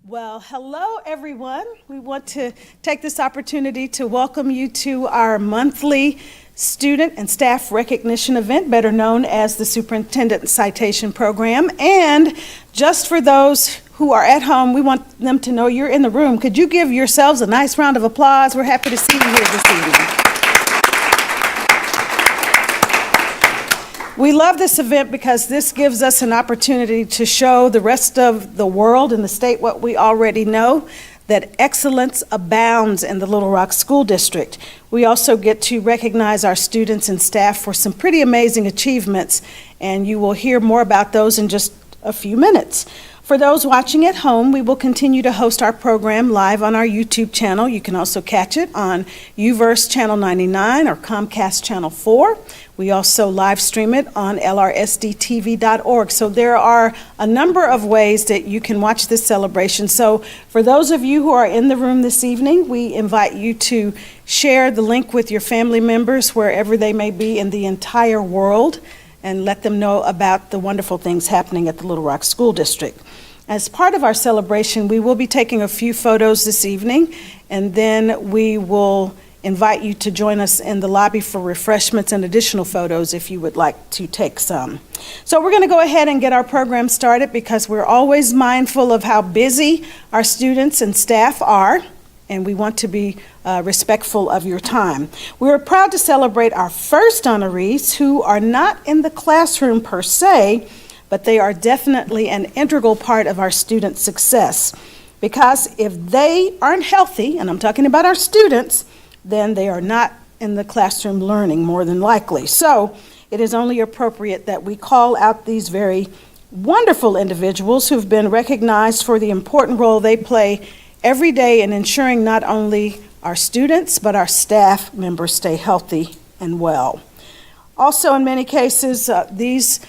Well, hello everyone. We want to take this opportunity to welcome you to our monthly student and staff recognition event, better known as the Superintendent Citation Program. And just for those who are at home, we want them to know you're in the room. Could you give yourselves a nice round of applause? We're happy to see you here this evening. We love this event because this gives us an opportunity to show the rest of the world and the state what we already know, that excellence abounds in the Little Rock School District. We also get to recognize our students and staff for some pretty amazing achievements, and you will hear more about those in just a few minutes. For those watching at home, we will continue to host our program live on our YouTube channel. You can also catch it on UVerse Channel 99 or Comcast Channel 4. We also live stream it on LRSDTV.org. So there are a number of ways that you can watch this celebration. So for those of you who are in the room this evening, we invite you to share the link with your family members wherever they may be in the entire world, and let them know about the wonderful things happening at the Little Rock School District. As part of our celebration, we will be taking a few photos this evening, and then we will invite you to join us in the lobby for refreshments and additional photos if you would like to take some. So we're going to go ahead and get our program started because we're always mindful of how busy our students and staff are, and we want to be respectful of your time. We're proud to celebrate our first honorees who are not in the classroom per se, but they are definitely an integral part of our students' success. Because if they aren't healthy, and I'm talking about our students, then they are not in the classroom learning more than likely. So it is only appropriate that we call out these very wonderful individuals who've been recognized for the important role they play every day in ensuring not only our students, but our staff members stay healthy and well. Also, in many cases, these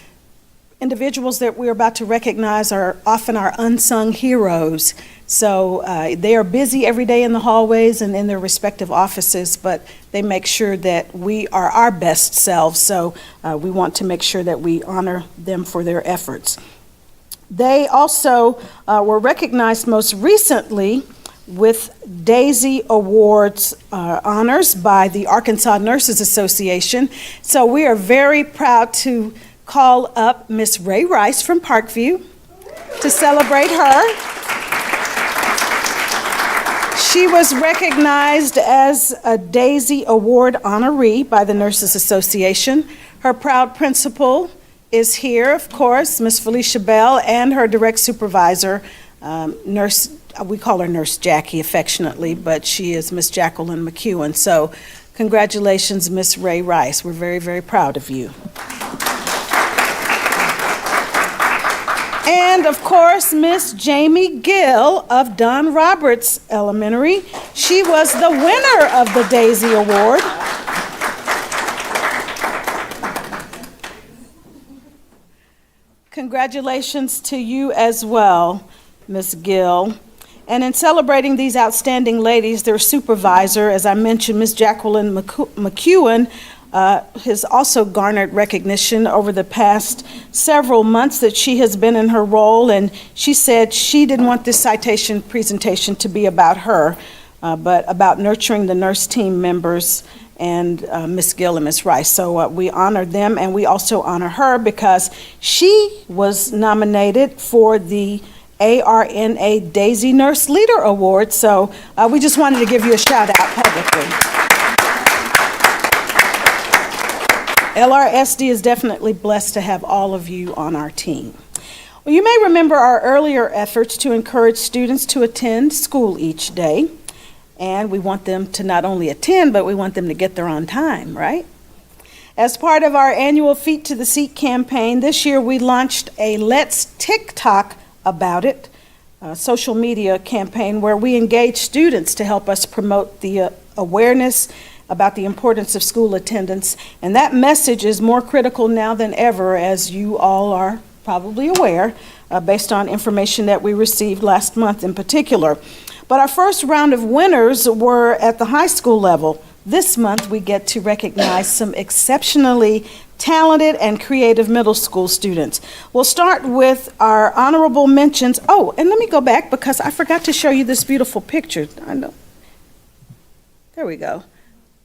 individuals that we're about to recognize are often our unsung heroes. So they are busy every day in the hallways and in their respective offices, but they make sure that we are our best selves. So we want to make sure that we honor them for their efforts. They also were recognized most recently with Daisy Awards honors by the Arkansas Nurses Association. So we are very proud to call up Miss Ray Rice from Parkview to celebrate her. She was recognized as a Daisy Award honoree by the Nurses Association. Her proud principal is here, of course, Miss Felicia Bell, and her direct supervisor, nurse, we call her Nurse Jackie affectionately, but she is Miss Jacqueline McEwen. So congratulations, Miss Ray Rice. We're very, very proud of you. And of course, Miss Jamie Gill of Don Roberts Elementary. She was the winner of the Daisy Award. Congratulations to you as well, Miss Gill. And in celebrating these outstanding ladies, their supervisor, as I mentioned, Miss Jacqueline McEwen, has also garnered recognition over the past several months that she has been in her role, and she said she didn't want this citation presentation to be about her, but about nurturing the nurse team members and Miss Gill and Miss Rice. So we honor them, and we also honor her because she was nominated for the ARNA Daisy Nurse Leader Award. So we just wanted to give you a shout out publicly. LRSD is definitely blessed to have all of you on our team. Well, you may remember our earlier efforts to encourage students to attend school each day. And we want them to not only attend, but we want them to get there on time, right? As part of our annual Feet to the Seat campaign, this year we launched a Let's TikTok About It social media campaign where we engage students to help us promote the awareness about the importance of school attendance. And that message is more critical now than ever, as you all are probably aware, based on information that we received last month in particular. But our first round of winners were at the high school level. This month we get to recognize some exceptionally talented and creative middle school students. We'll start with our honorable mentions. Oh, and let me go back because I forgot to show you this beautiful picture. I know. There we go.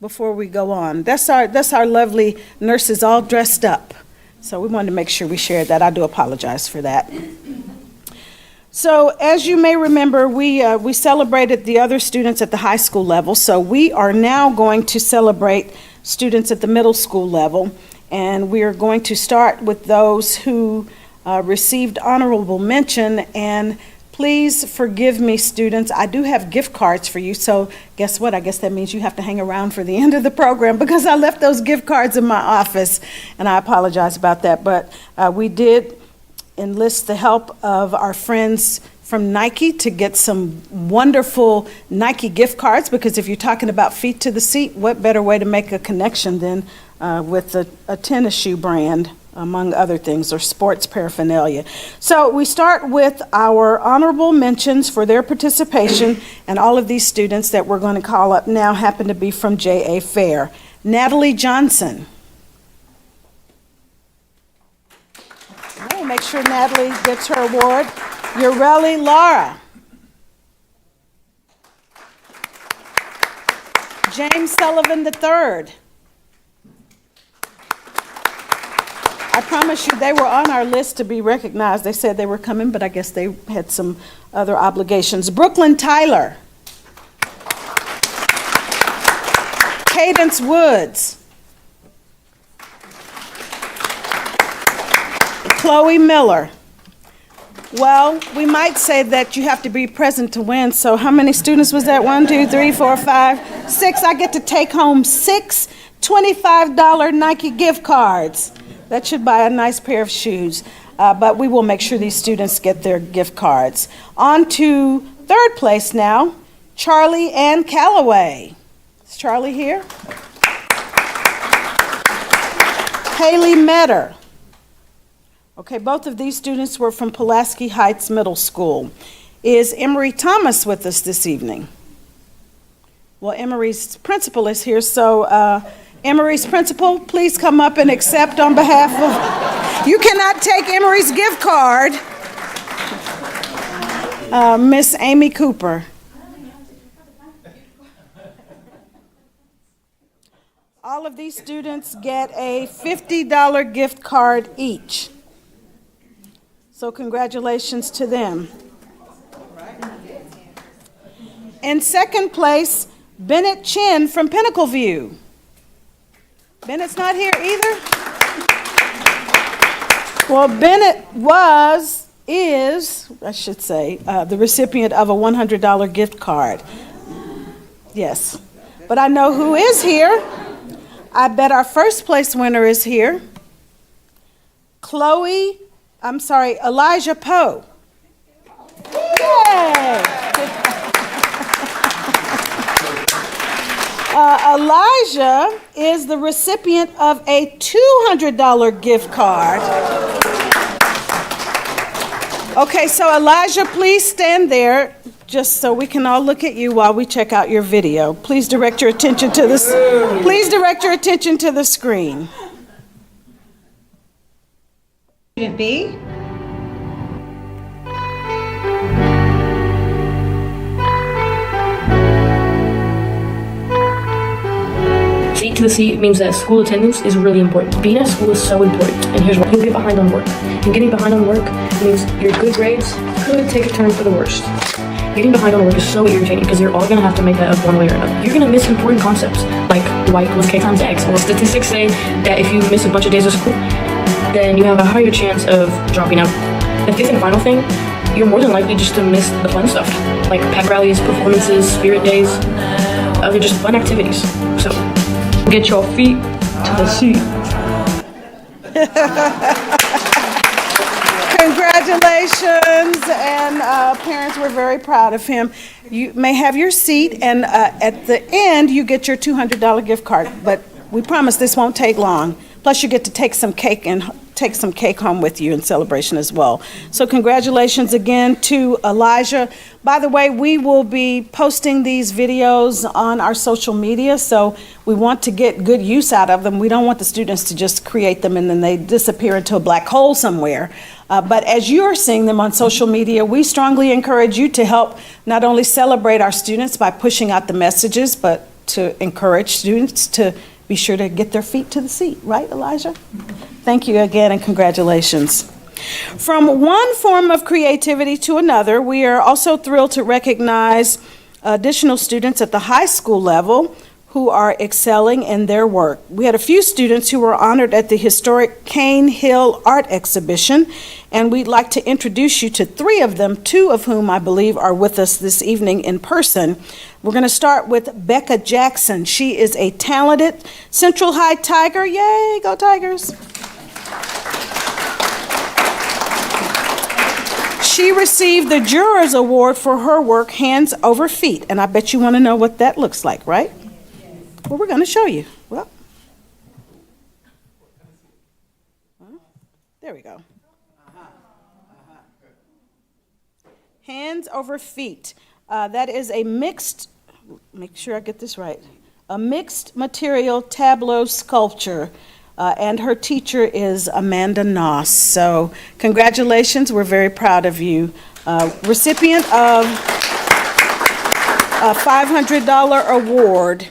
Before we go on, that's our lovely nurses all dressed up. So we wanted to make sure we shared that. I do apologize for that. So as you may remember, we celebrated the other students at the high school level. So we are now going to celebrate students at the middle school level. And we are going to start with those who received honorable mention. And please forgive me, students. I do have gift cards for you. So guess what? I guess that means you have to hang around for the end of the program because I left those gift cards in my office. And I apologize about that. But we did enlist the help of our friends from Nike to get some wonderful Nike gift cards, because if you're talking about feet to the seat, what better way to make a connection than with a tennis shoe brand, among other things, or sports paraphernalia. So we start with our honorable mentions for their participation, and all of these students that we're going to call up now happen to be from J.A. Fair. Natalie Johnson. We'll make sure Natalie gets her award. Ureli Lara. James Sullivan III. I promise you they were on our list to be recognized. They said they were coming, but I guess they had some other obligations. Brooklyn Tyler. Cadence Woods. Chloe Miller. Well, we might say that you have to be present to win. So how many students was that? 1, 2, 3, 4, 5, 6. I get to take home 6 $25 Nike gift cards. That should buy a nice pair of shoes. But we will make sure these students get their gift cards. On to third place now, Charlie Ann Calloway. Is Charlie here? Haley Metter. Okay, both of these students were from Pulaski Heights Middle School. Is Emery Thomas with us this evening? Well, Emery's principal is here, so Emery's principal, please come up and accept on behalf of... You cannot take Emery's gift card. Miss Amy Cooper. All of these students get a $50 gift card each. So congratulations to them. In second place, Bennett Chin from Pinnacle View. Bennett's not here either? Well, Bennett is, the recipient of a $100 gift card. Yes. But I know who is here. I bet our first place winner is here. Elijah Poe. Yay! Elijah is the recipient of a $200 gift card. Okay, so Elijah, please stand there just so we can all look at you while we check out your video. Please direct your attention to the screen. Student B. Seat to the seat means that school attendance is really important. Being at school is so important, and here's why. You'll get behind on work. And getting behind on work means your good grades could take a turn for the worst. Getting behind on work is so irritating because you're all going to have to make that up one way or another. You're going to miss important concepts, like y equals k times x. Well, statistics say that if you miss a bunch of days of school, then you have a higher chance of dropping out. The fifth and final thing, you're more than likely just to miss the fun stuff, like pep rallies, performances, spirit days, other just fun activities. So, get your feet to the seat. Congratulations, and parents were very proud of him. You may have your seat, and at the end, you get your $200 gift card, but we promise this won't take long. Plus, you get to take some cake and take some cake home with you in celebration as well. So congratulations again to Elijah. By the way, we will be posting these videos on our social media, so we want to get good use out of them. We don't want the students to just create them and then they disappear into a black hole somewhere. But as you're seeing them on social media, we strongly encourage you to help not only celebrate our students by pushing out the messages, but to encourage students to be sure to get their feet to the seat. Right, Elijah? Thank you again and congratulations. From one form of creativity to another, we are also thrilled to recognize additional students at the high school level who are excelling in their work. We had a few students who were honored at the historic Cane Hill Art Exhibition, and we'd like to introduce you to 3 of them, 2 of whom I believe are with us this evening in person. We're going to start with Becca Jackson. She is a talented Central High Tiger. Yay, go Tigers! She received the Jurors Award for her work, Hands Over Feet, and I bet you want to know what that looks like, right? Well, we're going to show you. Well, there we go. Hands over feet. That is a mixed, make sure I get this right, a mixed material tableau sculpture. And her teacher is Amanda Noss. So congratulations, we're very proud of you. Recipient of a $500 award.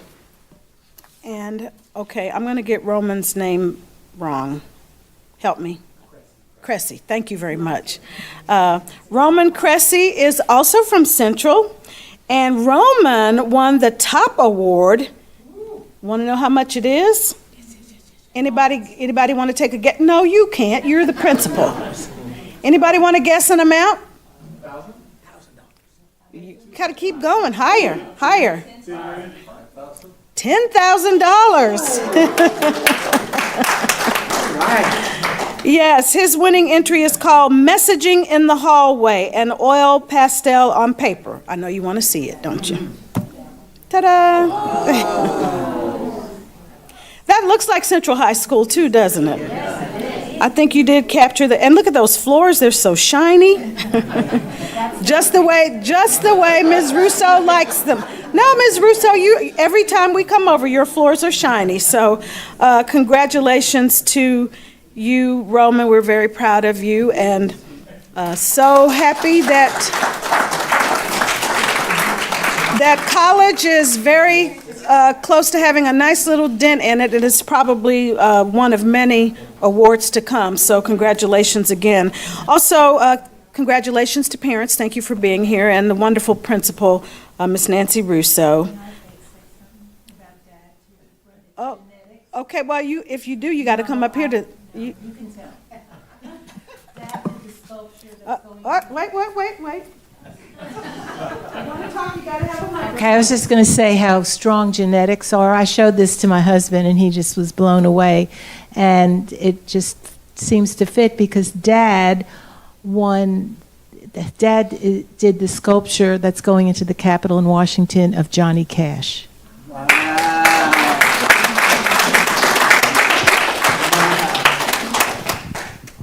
And, okay, I'm going to get Roman's name wrong. Help me. Cressy, thank you very much. Roman Cressy is also from Central, and Roman won the top award. Want to know how much it is? Anybody want to take a guess? No, you can't. You're the principal. Anybody want to guess an amount? $1,000. You got to keep going. Higher. $10,000. Yes, his winning entry is called Messaging in the Hallway, an oil pastel on paper. I know you want to see it, don't you? Ta-da! That looks like Central High School too, doesn't it? I think you did capture the, and look at those floors, they're so shiny. just the way Ms. Russo likes them. No, Ms. Russo, every time we come over, your floors are shiny. So congratulations to you, Roman. We're very proud of you and so happy that college is very close to having a nice little dent in it. It is probably one of many awards to come, so congratulations again. Also, congratulations to parents. Thank you for being here, and the wonderful principal, Miss Nancy Russo. Oh, okay, well, if you do, you got to come up here to... You can tell. That is the sculpture that's going wait. Okay, I was just going to say how strong genetics are. I showed this to my husband, and he just was blown away. And it just seems to fit because Dad did the sculpture that's going into the Capitol in Washington of Johnny Cash. Wow.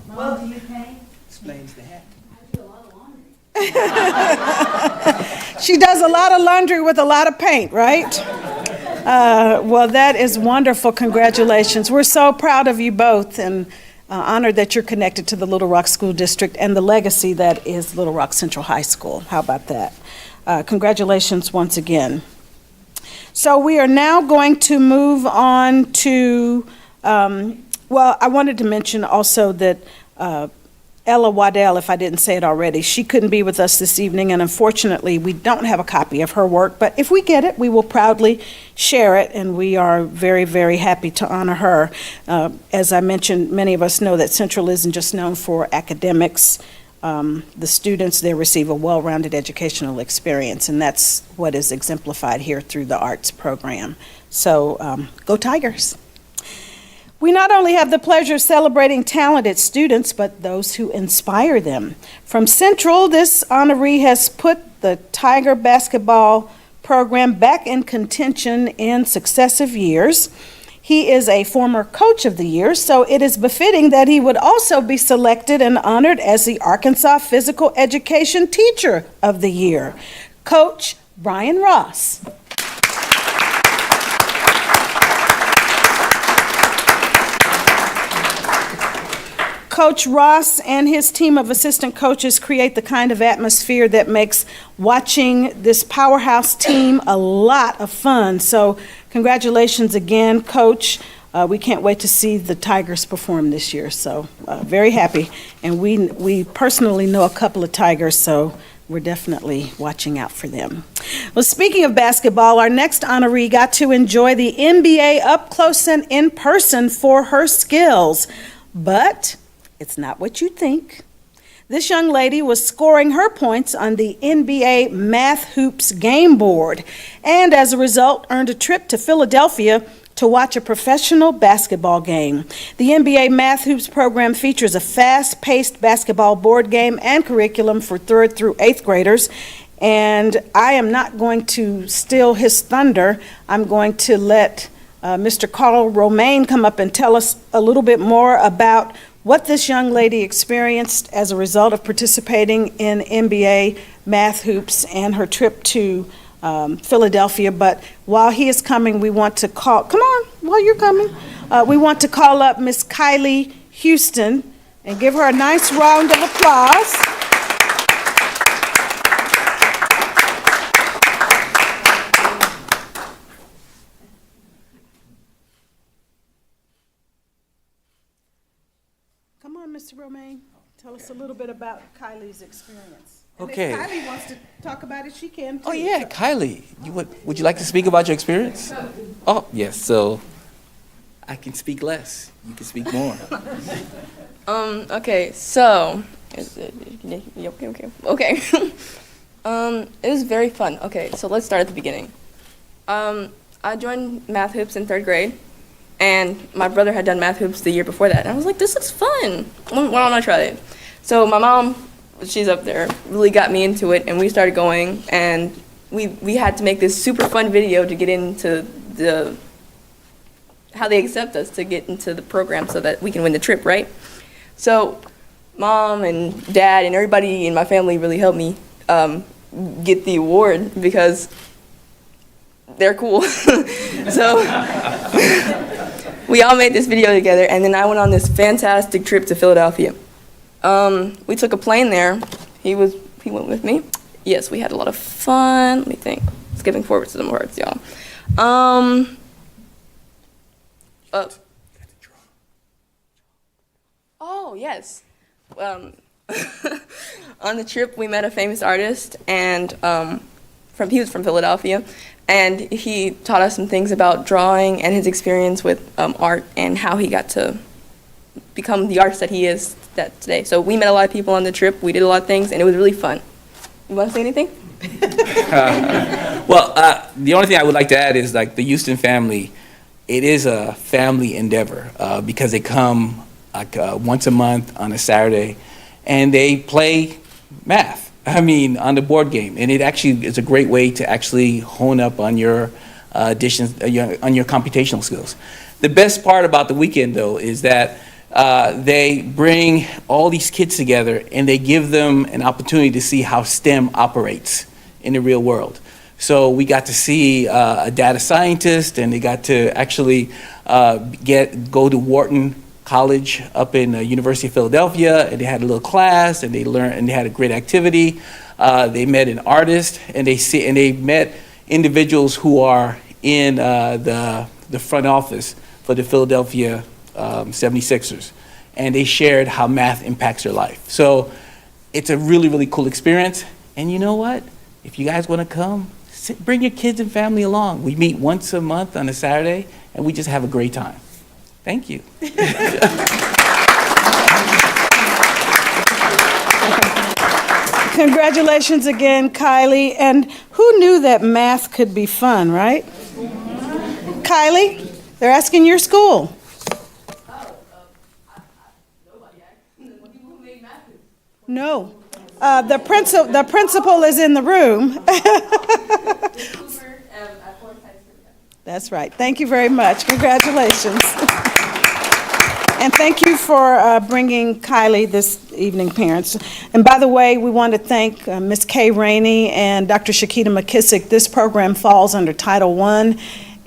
Well, do you paint? Explains the hat. She does a lot of laundry with a lot of paint, right? Well, that is wonderful. Congratulations. We're so proud of you both and honored that you're connected to the Little Rock School District and the legacy that is Little Rock Central High School. How about that? Congratulations once again. So we are now going to move on to, well, I wanted to mention also that Ella Waddell, if I didn't say it already, she couldn't be with us this evening, and unfortunately, we don't have a copy of her work, but if we get it, we will proudly share it, and we are very, very happy to honor her. As I mentioned, many of us know that Central isn't just known for academics. The students there receive a well-rounded educational experience, and that's what is exemplified here through the arts program. So, go Tigers! We not only have the pleasure of celebrating talented students, but those who inspire them. From Central, this honoree has put the Tiger basketball program back in contention in successive years. He is a former Coach of the Year, so it is befitting that he would also be selected and honored as the Arkansas Physical Education Teacher of the Year. Coach Brian Ross. Coach Ross and his team of assistant coaches create the kind of atmosphere that makes watching this powerhouse team a lot of fun. So congratulations again, Coach. We can't wait to see the Tigers perform this year. So very happy. And we personally know a couple of Tigers, so we're definitely watching out for them. Well, speaking of basketball, our next honoree got to enjoy the NBA up close and in person for her skills. But it's not what you think. This young lady was scoring her points on the NBA Math Hoops game board, and as a result earned a trip to Philadelphia to watch a professional basketball game. The NBA Math Hoops program features a fast-paced basketball board game and curriculum for 3rd through 8th graders, and I am not going to steal his thunder. I'm going to let Mr. Carl Romaine come up and tell us a little bit more about what this young lady experienced as a result of participating in NBA Math Hoops and her trip to Philadelphia. But while he is coming, we want to call, come on, while you're coming, we want to call up Miss Kylie Houston and give her a nice round of applause. Come on, Mr. Romaine, tell us a little bit about Kylie's experience. And Okay. if Kylie wants to talk about it, she can too. Oh yeah, Kylie, would you like to speak about your experience? Oh yes, so I can speak less. You can speak more. Okay, so okay. It was very fun. Okay, so let's start at the beginning. I joined Math Hoops in 3rd grade, and my brother had done Math Hoops the year before that, and I was like, this looks fun. Why don't I try it? So my mom, she's up there, really got me into it, and we started going, and we had to make this super fun video to get into how they accept us to get into the program so that we can win the trip, right? So mom and dad and everybody in my family really helped me get the award because they're cool. So we all made this video together, and then I went on this fantastic trip to Philadelphia. We took a plane there. He went with me. Yes, we had a lot of fun. Let me think. Skipping forward to the words, y'all. Oh, yes. On the trip, we met a famous artist, and he was from Philadelphia, and he taught us some things about drawing and his experience with art and how he got to become the artist that he is today. So we met a lot of people on the trip. We did a lot of things, and it was really fun. You want to say anything? Well, the only thing I would like to add is like the Houston family. It is a family endeavor because they come like once a month on a Saturday, and they play math. I mean, on the board game, and it actually is a great way to actually hone up on your additions, on your computational skills. The best part about the weekend, though, is that they bring all these kids together and they give them an opportunity to see how STEM operates in the real world. So we got to see a data scientist, and they got to actually go to Wharton College up in the University of Philadelphia, and they had a little class, and they learned, and they had a great activity. They met an artist, and they met individuals who are in the front office for the Philadelphia 76ers, and they shared how math impacts their life. So it's a really, really cool experience. And you know what? If you guys want to come, bring your kids and family along. We meet once a month on a Saturday, and we just have a great time. Thank you. Congratulations again, Kylie. And who knew that math could be fun, right? Kylie, they're asking your school. No. The principal is in the room. That's right. Thank you very much. Congratulations. And thank you for bringing Kylie this evening, parents. And by the way, we want to thank Ms. Kay Rainey and Dr. Shakita McKissick. This program falls under Title I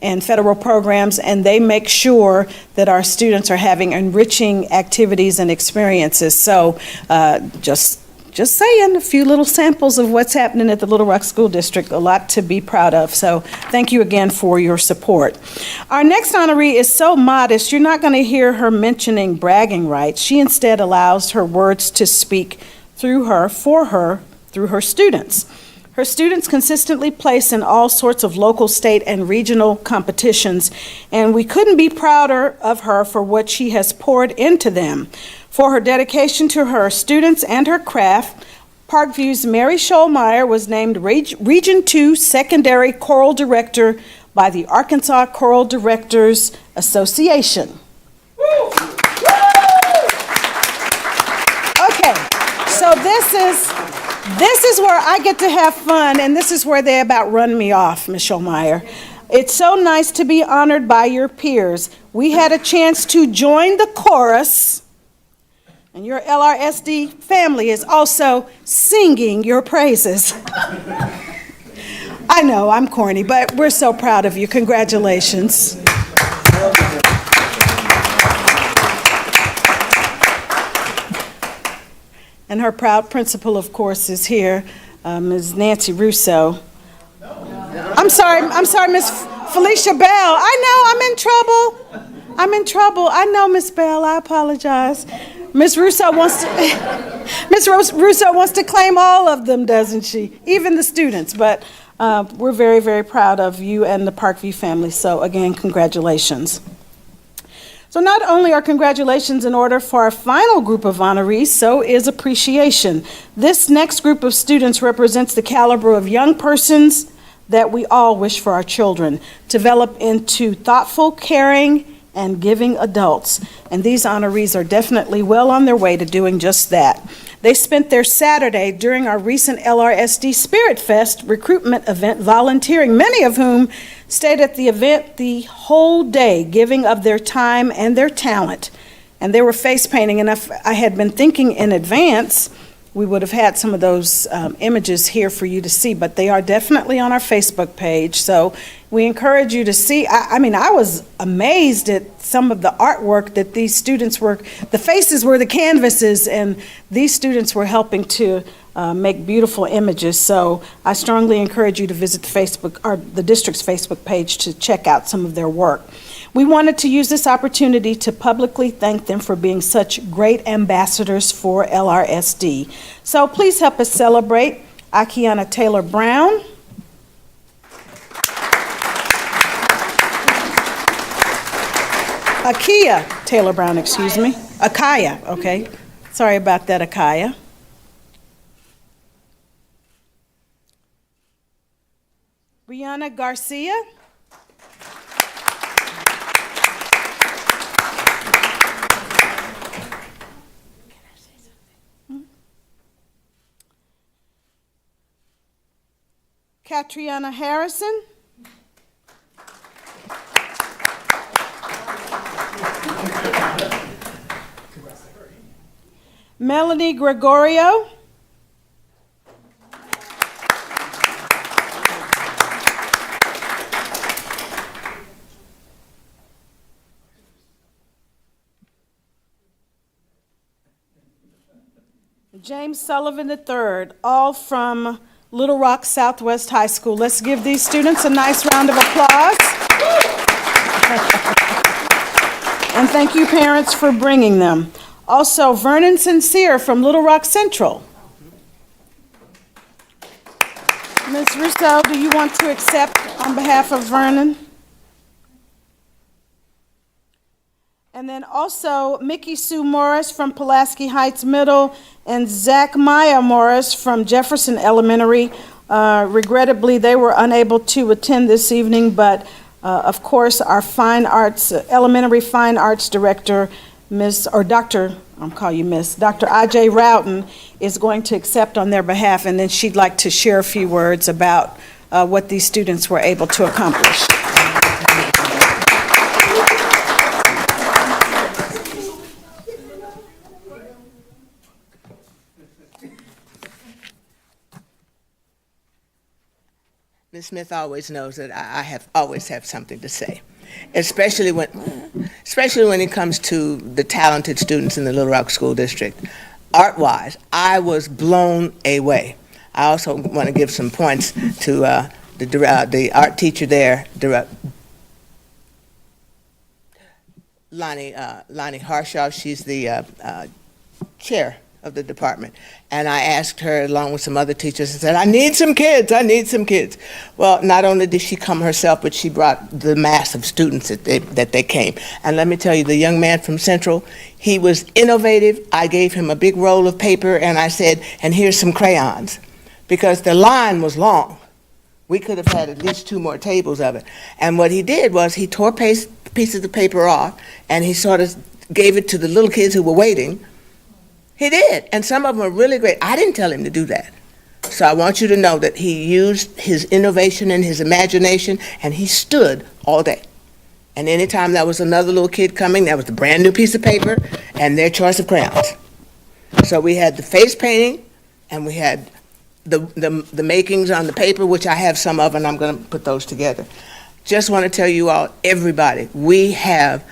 and federal programs, and they make sure that our students are having enriching activities and experiences. So just saying, a few little samples of what's happening at the Little Rock School District, a lot to be proud of. So thank you again for your support. Our next honoree is so modest, you're not going to hear her mentioning bragging rights. She instead allows her words to speak through her, for her, through her students. Her students consistently place in all sorts of local, state, and regional competitions, and we couldn't be prouder of her for what she has poured into them. For her dedication to her students and her craft, Parkview's Mary Schollmeyer was named Region 2 Secondary Choral Director by the Arkansas Choral Directors Association. Okay, so this is where I get to have fun, and this is where they about run me off, Ms. Schollmeyer. It's so nice to be honored by your peers. We had a chance to join the chorus, and your LRSD family is also singing your praises. I know, I'm corny, but we're so proud of you. Congratulations. And her proud principal, of course, is here, Ms. Nancy Russo. I'm sorry, Ms. Felicia Bell. I know, I'm in trouble. I know, Ms. Bell, I apologize. Ms. Russo wants to claim all of them, doesn't she? Even the students, but we're very, very proud of you and the Parkview family. So again, congratulations. So not only are congratulations in order for our final group of honorees, so is appreciation. This next group of students represents the caliber of young persons that we all wish for our children to develop into thoughtful, caring, and giving adults. And these honorees are definitely well on their way to doing just that. They spent their Saturday during our recent LRSD Spirit Fest recruitment event volunteering, many of whom stayed at the event the whole day, giving of their time and their talent. And they were face painting, and if I had been thinking in advance, we would have had some of those images here for you to see, but they are definitely on our Facebook page. So we encourage you to see. I mean, I was amazed at some of the artwork that these students were, the faces were the canvases, and these students were helping to make beautiful images. So I strongly encourage you to visit the Facebook, or the district's Facebook page, to check out some of their work. We wanted to use this opportunity to publicly thank them for being such great ambassadors for LRSD. So please help us celebrate Akiana Taylor Brown, Akia Taylor Brown, excuse me. Akaya, okay. Sorry about that, Akaya. Brianna Garcia. Katriana Harrison. Melanie Gregorio. James Sullivan III, all from Little Rock Southwest High School. Let's give these students a nice round of applause. And thank you, parents, for bringing them. Also, Vernon Sincere from Little Rock Central. Ms. Russo, do you want to accept on behalf of Vernon? And then also Mickey Sue Morris from Pulaski Heights Middle and Zach Maya Morris from Jefferson Elementary. Regrettably, they were unable to attend this evening, but of course, our fine arts, elementary fine arts director, Dr. I.J. Roughton is going to accept on their behalf, and then she'd like to share a few words about what these students were able to accomplish. Ms. Smith always knows that I always have something to say, especially when it comes to the talented students in the Little Rock School District. Art-wise, I was blown away. I also want to give some points to the art teacher there, Lonnie Harshaw. She's the chair of the department. And I asked her, along with some other teachers, and said, I need some kids. Well, not only did she come herself, but she brought the mass of students that they came. And let me tell you, the young man from Central, he was innovative. I gave him a big roll of paper, and I said, and here's some crayons, because the line was long. We could have had at least 2 more tables of it. And what he did was he tore pieces of paper off, and he sort of gave it to the little kids who were waiting. He did, and some of them were really great. I didn't tell him to do that. So I want you to know that he used his innovation and his imagination, and he stood all day. And anytime there was another little kid coming, there was a brand new piece of paper and their choice of crayons. So we had the face painting, and we had the makings on the paper, which I have some of, and I'm going to put those together. Just want to tell you all, everybody, we have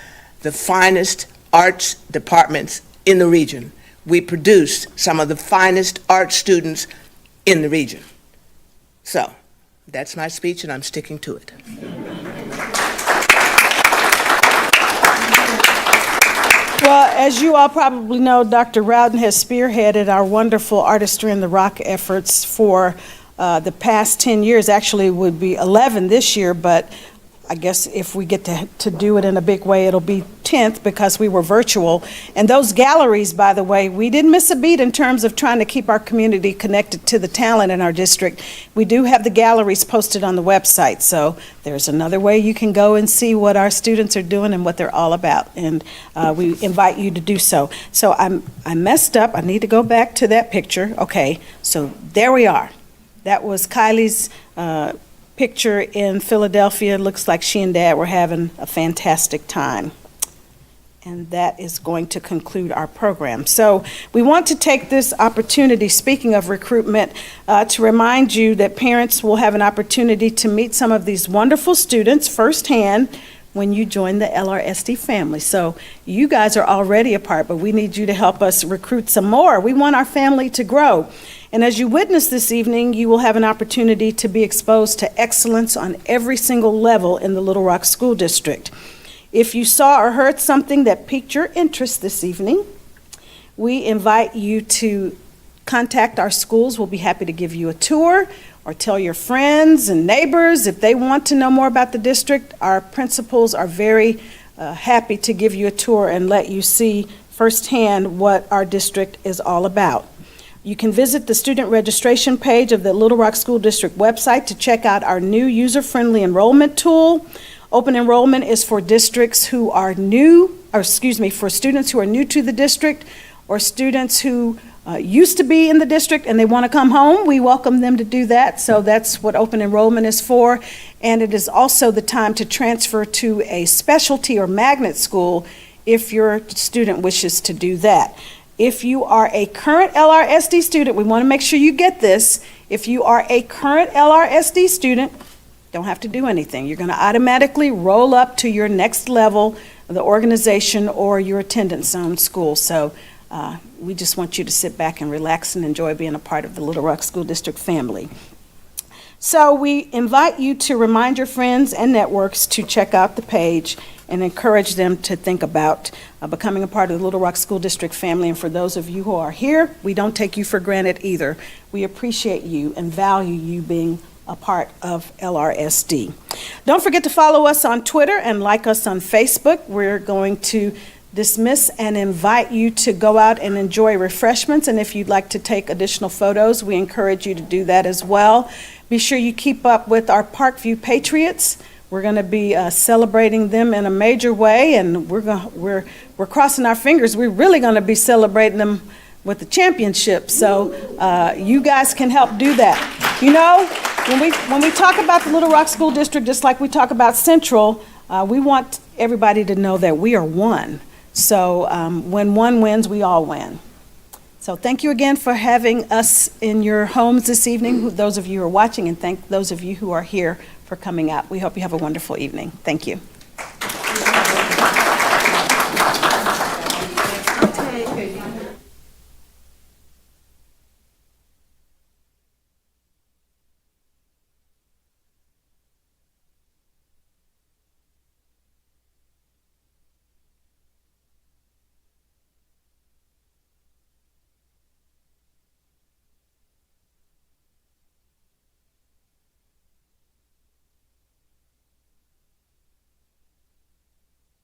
the finest arts departments in the region. We produce some of the finest art students in the region. So, that's my speech, and I'm sticking to it. Well, as you all probably know, Dr. Rowden has spearheaded our wonderful Artistry in the Rock efforts for the past 10 years. Actually, it would be 11 this year, but I guess if we get to do it in a big way, it'll be 10th because we were virtual. And those galleries, by the way, we didn't miss a beat in terms of trying to keep our community connected to the talent in our district. We do have the galleries posted on the website, so there's another way you can go and see what our students are doing and what they're all about, and we invite you to do so. So I messed up. I need to go back to that picture. Okay, so there we are. That was Kylie's picture in Philadelphia. Looks like she and Dad were having a fantastic time. And that is going to conclude our program. So we want to take this opportunity, speaking of recruitment, to remind you that parents will have an opportunity to meet some of these wonderful students firsthand when you join the LRSD family. So you guys are already a part, but we need you to help us recruit some more. We want our family to grow. And as you witness this evening, you will have an opportunity to be exposed to excellence on every single level in the Little Rock School District. If you saw or heard something that piqued your interest this evening, we invite you to contact our schools. We'll be happy to give you a tour, or tell your friends and neighbors if they want to know more about the district. Our principals are very happy to give you a tour and let you see firsthand what our district is all about. You can visit the student registration page of the Little Rock School District website to check out our new user-friendly enrollment tool. Open enrollment is for districts who are new, for students who are new to the district, or students who used to be in the district and they want to come home. We welcome them to do that. So that's what open enrollment is for. And it is also the time to transfer to a specialty or magnet school if your student wishes to do that. If you are a current LRSD student, we want to make sure you get this. If you are a current LRSD student, don't have to do anything. You're going to automatically roll up to your next level of the organization or your attendance zone school. So we just want you to sit back and relax and enjoy being a part of the Little Rock School District family. So we invite you to remind your friends and networks to check out the page and encourage them to think about becoming a part of the Little Rock School District family. And for those of you who are here, we don't take you for granted either. We appreciate you and value you being a part of LRSD. Don't forget to follow us on Twitter and like us on Facebook. We're going to dismiss and invite you to go out and enjoy refreshments. And if you'd like to take additional photos, we encourage you to do that as well. Be sure you keep up with our Parkview Patriots. We're going to be celebrating them in a major way, and we're crossing our fingers. We're really going to be celebrating them with the championship. So you guys can help do that. You know, when we talk about the Little Rock School District, just like we talk about Central, we want everybody to know that we are one. So when one wins, we all win. So thank you again for having us in your homes this evening, those of you who are watching, and thank those of you who are here for coming out. We hope you have a wonderful evening. Thank you.